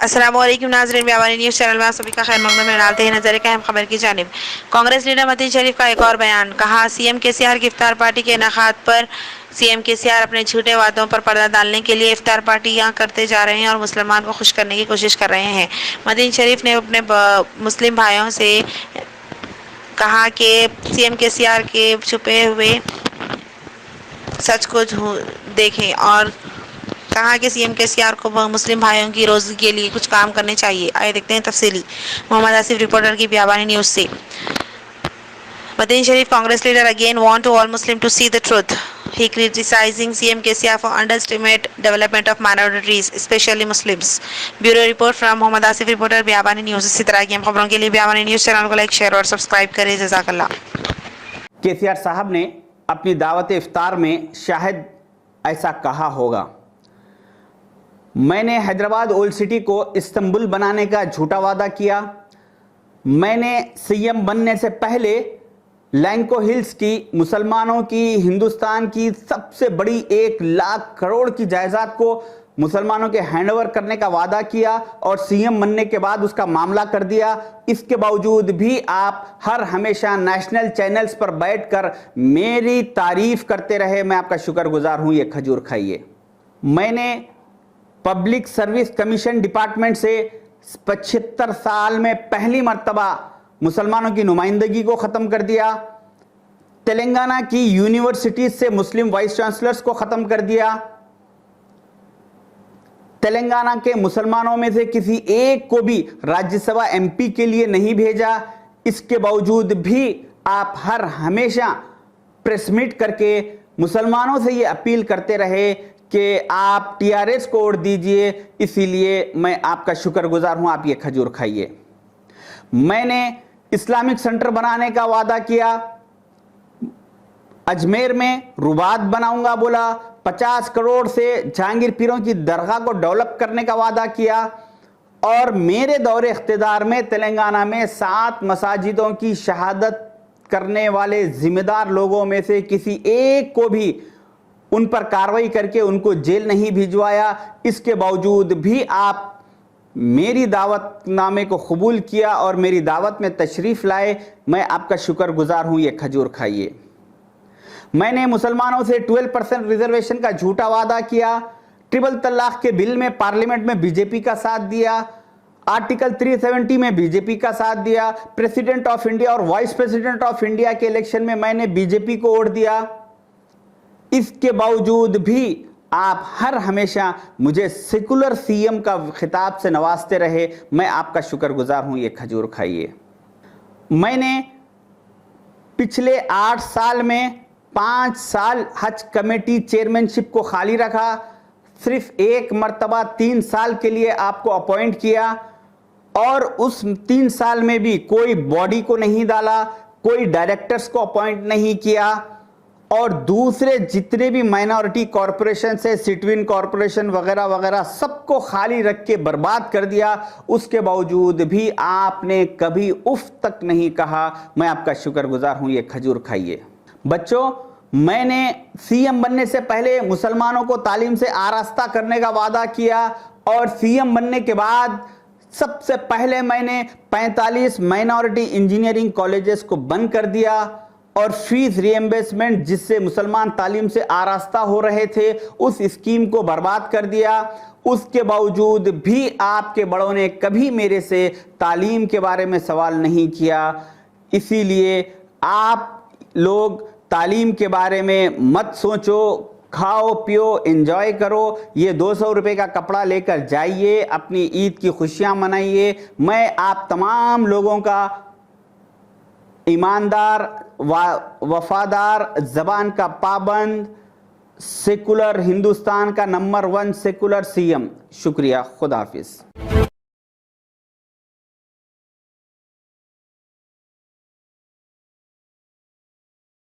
अस्सलामुअलैकुम नाज़रीन, व्यापारी न्यूज़ चैनल में आप सभी का खैर मकदम में डालते हैं नजर के अहम खबर की जानिब। कांग्रेस लीडर मतीन शरीफ का एक और बयान। कहा, सीएम केसीआर की इफ्तार पार्टी के इनेकाद पर सीएम केसीआर अपने झूठे वादों पर पर्दा डालने के लिए इफ्तार पार्टियां करते जा रहे हैं और मुसलमान को खुश करने की कोशिश कर रहे हैं। मतीन शरीफ ने अपने मुस्लिम भाइयों से कहा कि सीएम केसीआर के छुपे हुए सच को देखें और कहा कि सीएम केसीआर को मुस्लिम भाइयों की रोजी के लिए कुछ काम करने चाहिए। आइए देखते हैं तफसीली। मोहम्मद आसिफ रिपोर्टर की बियाबानी न्यूज से। Mateen Sharif, Congress leader again want all Muslim to see the truth. He criticizing CM KCR for underestimate development of minorities, especially Muslims. Bureau report from Mohammad Asif reporter Biyabani news. इसी तरह की खबरों के लिए बियाबानी न्यूज चैनल को लाइक, शेयर और सब्सक्राइब करें। जज़ाकल्लाह। केसीआर साहब ने अपनी दावत इफ्तार में शायद ऐसा कहा होगा, मैंने हैदराबाद ओल्ड सिटी को इस्तांबुल बनाने का झूठा वादा किया। मैंने सीएम बनने से पहले लैंको हिल्स की मुसलमानों की, हिंदुस्तान की सबसे बड़ी 1 लाख करोड़ की जायदाद को मुसलमानों के हैंडओवर करने का वादा किया और सीएम बनने के बाद उसका मामला कर दिया। इसके बावजूद भी आप हर हमेशा नेशनल चैनल्स पर बैठकर मेरी तारीफ करते रहे। मैं आपका शुक्रगुजार हूं। ये खजूर खाइए। मैंने पब्लिक सर्विस कमीशन डिपार्टमेंट से 75 साल में पहली मर्तबा मुसलमानों की नुमाइंदगी को ख़त्म कर दिया। तेलंगाना की यूनिवर्सिटीज से मुस्लिम वाइस चांसलर्स को ख़त्म कर दिया। तेलंगाना के मुसलमानों में से किसी एक को भी राज्यसभा एमपी के लिए नहीं भेजा। इसके बावजूद भी आप हर हमेशा प्रेस मीट करके मुसलमानों से ये अपील करते रहे कि आप टीआरएस को वोट दीजिए। इसीलिए मैं आपका शुक्रगुजार हूं। आप ये खजूर खाइए। मैंने इस्लामिक सेंटर बनाने का वादा किया। अजमेर में रुबात बनाऊंगा बोला। 50 करोड़ से जहांगीर पीरों की दरगाह को डेवलप करने का वादा किया और मेरे दौरे इख्तिदार में तेलंगाना में 7 मसाजिदों की शहादत करने वाले जिम्मेदार लोगों में से किसी एक को भी उन पर कार्रवाई करके उनको जेल नहीं भिजवाया। इसके बावजूद भी आप मेरी दावतनामे को कबूल किया और मेरी दावत में तशरीफ लाए। मैं आपका शुक्रगुजार हूं। ये खजूर खाइए। मैंने मुसलमानों से 12% रिजर्वेशन का झूठा वादा किया। ट्रिपल तलाक के बिल में पार्लियामेंट में बीजेपी का साथ दिया। आर्टिकल 370 में बीजेपी का साथ दिया। प्रेसिडेंट ऑफ इंडिया और वाइस प्रेसिडेंट ऑफ इंडिया के इलेक्शन में मैंने बीजेपी को वोट दिया। इसके बावजूद भी आप हर हमेशा मुझे सेकुलर सीएम का खिताब से नवाजते रहे। मैं आपका शुक्रगुजार हूं। ये खजूर खाइए। मैंने पिछले 8 साल में 5 साल हज कमेटी चेयरमैनशिप को खाली रखा। सिर्फ एक मर्तबा 3 साल के लिए आपको अपॉइंट किया और उस 3 साल में भी कोई बॉडी को नहीं डाला, कोई डायरेक्टर्स को अपॉइंट नहीं किया और दूसरे जितने भी माइनॉरिटी कॉरपोरेशन से सिटविन कॉरपोरेशन वगैरह वगैरह सबको खाली रख के बर्बाद कर दिया। उसके बावजूद भी आपने कभी उफ तक नहीं कहा। मैं आपका शुक्रगुजार हूं। ये खजूर खाइए। बच्चों, मैंने सीएम बनने से पहले मुसलमानों को तालीम से आरास्ता करने का वादा किया और सीएम बनने के बाद सबसे पहले मैंने 45 माइनॉरिटी इंजीनियरिंग कॉलेजेस को बंद कर दिया और फीस रिएम्बर्समेंट जिससे मुसलमान तालीम से आरास्ता हो रहे थे उस स्कीम को बर्बाद कर दिया। उसके बावजूद भी आपके बड़ों ने कभी मेरे से तालीम के बारे में सवाल नहीं किया। इसीलिए आप लोग तालीम के बारे में मत सोचो, खाओ पियो, एंजॉय करो। ये 200 रुपये का कपड़ा लेकर जाइए, अपनी ईद की खुशियां मनाइए। मैं आप तमाम लोगों का ईमानदार, वफादार, जबान का पाबंद, सेकुलर हिंदुस्तान का नंबर 1 सेकुलर सीएम। शुक्रिया। खुदा हाफिज।